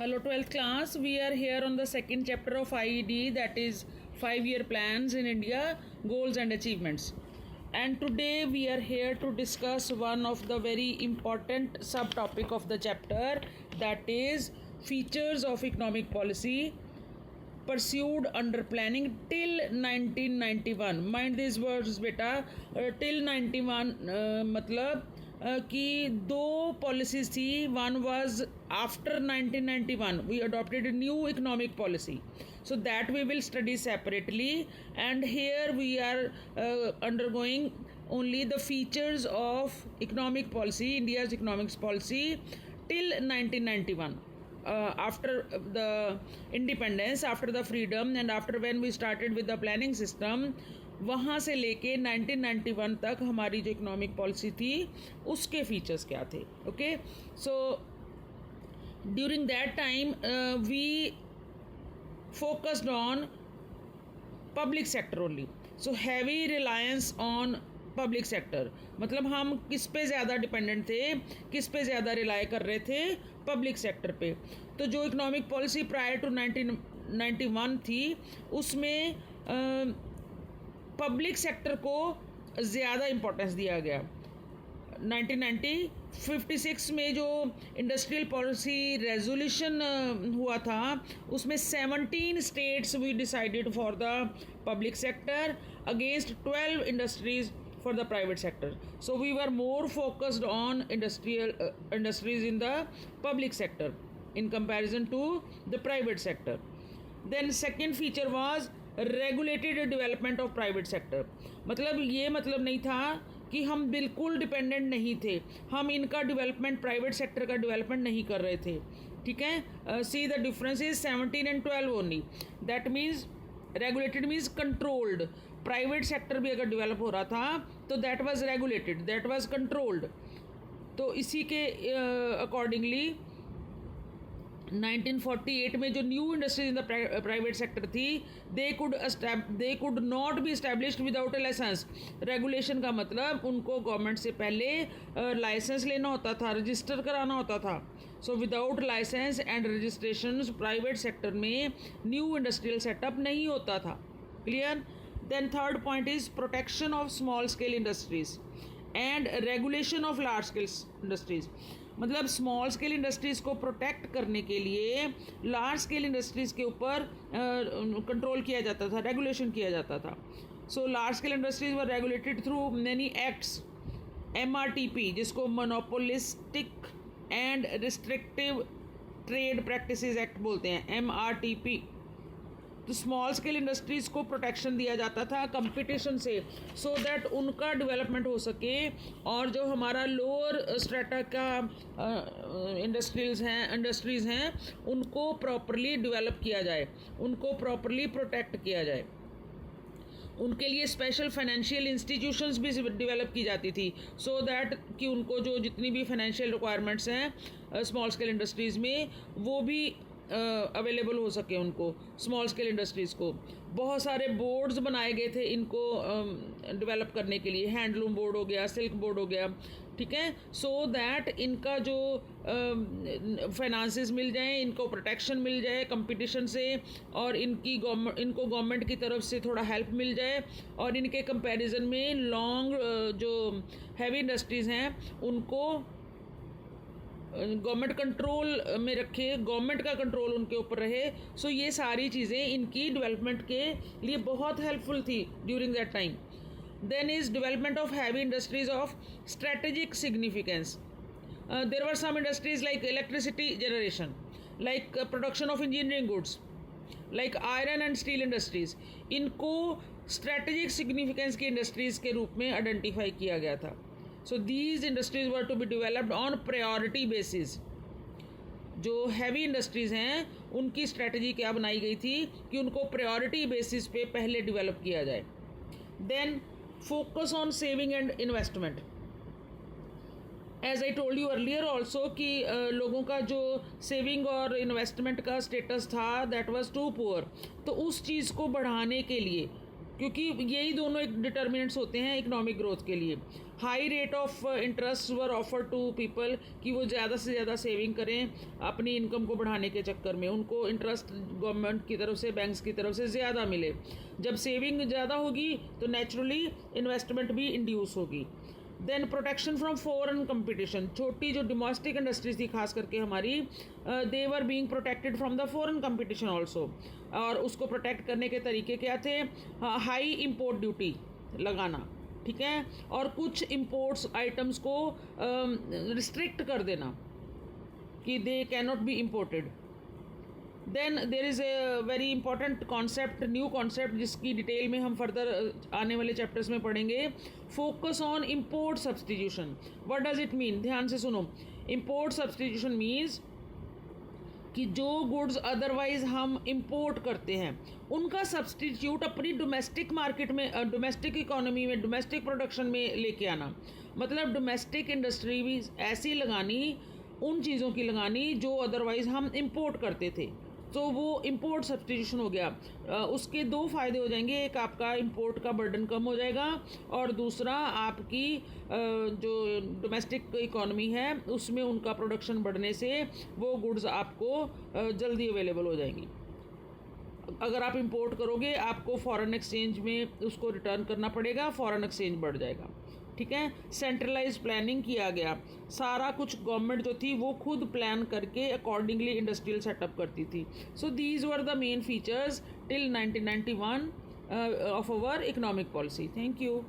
Hello 12th class, we are here on the second chapter of IED, that is 5-year plans in India, goals and achievements. And today we are here to discuss one of the very important subtopic of the chapter, that is features of economic policy pursued under planning till 1991. Mind these words beta, till 91 मतलब कि दो policies थी. One was after 1991 we adopted a new economic policy, so that we will study separately, and here we are undergoing only the features of economic policy, India's economic policy till 1991. After the independence, after the freedom, and after when we started with the planning system, वहाँ से लेके 1991 तक हमारी जो economic policy थी उसके features क्या थे. Okay, so during that time we focused on public sector only. So heavy reliance on public sector, मतलब हम किस पे ज़्यादा डिपेंडेंट थे, किस पे ज़्यादा रिलाई कर रहे थे, पब्लिक सेक्टर पे. तो जो इकोनॉमिक पॉलिसी प्रायर टू 1991 थी उसमें पब्लिक सेक्टर को ज़्यादा इम्पोर्टेंस दिया गया. 1956 में जो इंडस्ट्रियल पॉलिसी रेजोल्यूशन हुआ था उसमें 17 states we decided for the public sector against 12 industries for the private sector. So we were more focused on industries in the public sector in comparison to the private sector. Then second feature was regulated development of private sector. मतलब ये मतलब नहीं था कि हम बिल्कुल dependent नहीं थे, हम इनका डेवलपमेंट, प्राइवेट सेक्टर का डेवलपमेंट नहीं कर रहे थे. ठीक है, see the difference is 17 and 12 only. That means regulated means controlled. Private sector भी अगर डेवलप हो रहा था तो that was regulated, that was controlled. तो इसी के अकॉर्डिंगली 1948 में जो new industries in the private sector थी they could not be established without a licence. Regulation का मतलब उनको गवर्नमेंट से पहले लाइसेंस लेना होता था, रजिस्टर कराना होता था. So without licence and registration private sector में न्यू इंडस्ट्रियल सेटअप नहीं होता था. Clear. Then third point is protection of small scale industries and regulation of large scale industries. मतलब स्मॉल स्केल इंडस्ट्रीज़ को प्रोटेक्ट करने के लिए लार्ज स्केल इंडस्ट्रीज़ के ऊपर कंट्रोल किया जाता था, रेगुलेशन किया जाता था. सो लार्ज स्केल इंडस्ट्रीज वर regulated through many acts. MRTP जिसको monopolistic and restrictive trade practices act बोलते हैं, MRTP. तो स्मॉल स्केल इंडस्ट्रीज़ को प्रोटेक्शन दिया जाता था कंपटीशन से, सो दैट उनका डेवलपमेंट हो सके, और जो हमारा लोअर स्ट्रेटा का इंडस्ट्रीज़ हैं उनको प्रॉपरली डेवलप किया जाए, उनको प्रॉपरली प्रोटेक्ट किया जाए. उनके लिए स्पेशल फाइनेंशियल इंस्टीट्यूशंस भी डेवलप की जाती थी, सो दैट कि उनको जो जितनी भी फाइनेंशियल रिक्वायरमेंट्स हैं स्मॉल स्केल इंडस्ट्रीज़ में वो भी अवेलेबल हो सके उनको, स्मॉल स्केल इंडस्ट्रीज़ को. बहुत सारे बोर्ड्स बनाए गए थे इनको डेवलप करने के लिए. हैंडलूम बोर्ड हो गया, सिल्क बोर्ड हो गया. ठीक है, सो दैट इनका जो फाइनेंसेस मिल जाएं, इनको प्रोटेक्शन मिल जाए कंपटीशन से, और इनको गवर्नमेंट की तरफ से थोड़ा हेल्प मिल जाए, और इनके कंपैरिजन में लॉन्ग जो हैवी इंडस्ट्रीज़ हैं उनको गवर्नमेंट कंट्रोल में रखे, गवर्नमेंट का कंट्रोल उनके ऊपर रहे. सो ये सारी चीज़ें इनकी डेवलपमेंट के लिए बहुत हेल्पफुल थी during that time. Then is development of heavy industries of strategic significance. There were some industries like electricity generation, like production of engineering goods, like iron and steel industries. इनको strategic significance की industries के रूप में identify किया गया था. So these industries were to be developed on priority basis. जो heavy industries हैं उनकी स्ट्रेटजी क्या बनाई गई थी कि उनको प्रायोरिटी बेसिस पे पहले डेवलप किया जाए. Then focus on saving and investment. As I told you earlier also कि लोगों का जो सेविंग और इन्वेस्टमेंट का स्टेटस था दैट वाज टू पुअर. तो उस चीज़ को बढ़ाने के लिए क्योंकि यही दोनों एक डिटर्मिनेंट्स होते हैं इकोनॉमिक ग्रोथ के लिए। High rate of interest were offer to people, कि वो ज़्यादा से ज़्यादा सेविंग करें अपनी इनकम को बढ़ाने के चक्कर में, उनको इंटरेस्ट गवर्नमेंट की तरफ से, बैंक्स की तरफ से ज़्यादा मिले। जब सेविंग ज़्यादा होगी तो नेचुरली इन्वेस्टमेंट भी इंड्यूस होगी। Then protection from foreign competition, छोटी जो डोमेस्टिक इंडस्ट्रीज थी खास करके हमारी, they were being protected from the foreign competition also. और उसको प्रोटेक्ट करने के तरीके क्या थे? हाई इम्पोर्ट ड्यूटी लगाना, ठीक है, और कुछ इम्पोर्ट्स आइटम्स को रिस्ट्रिक्ट कर देना कि they can not be imported. Then there is a very important concept, new concept, जिसकी डिटेल में हम फर्दर आने वाले चैप्टर्स में पढ़ेंगे। Focus on import substitution. What does it mean? ध्यान से सुनो। इम्पोर्ट सब्सटीट्यूशन मीन्स कि जो गुड्स अदरवाइज हम इंपोर्ट करते हैं उनका सब्सटीट्यूट अपनी डोमेस्टिक मार्केट में, डोमेस्टिक इकोनॉमी में, डोमेस्टिक प्रोडक्शन में लेके आना। मतलब डोमेस्टिक इंडस्ट्री भी ऐसी लगानी, उन चीज़ों की लगानी जो अदरवाइज हम इंपोर्ट करते थे, तो वो इंपोर्ट सब्सटीट्यूशन हो गया। उसके दो फ़ायदे हो जाएंगे, एक आपका इंपोर्ट का बर्डन कम हो जाएगा और दूसरा आपकी जो डोमेस्टिक इकोनॉमी है उसमें उनका प्रोडक्शन बढ़ने से वो गुड्स आपको जल्दी अवेलेबल हो जाएंगी। अगर आप इंपोर्ट करोगे आपको फॉरेन एक्सचेंज में उसको रिटर्न करना पड़ेगा, फॉरेन एक्सचेंज बढ़ जाएगा, ठीक है। सेंट्रलाइज प्लानिंग किया गया, सारा कुछ गवर्नमेंट जो थी वो खुद प्लान करके अकॉर्डिंगली इंडस्ट्रियल सेटअप करती थी। So these were the main features till 1991 of our economic policy. Thank you.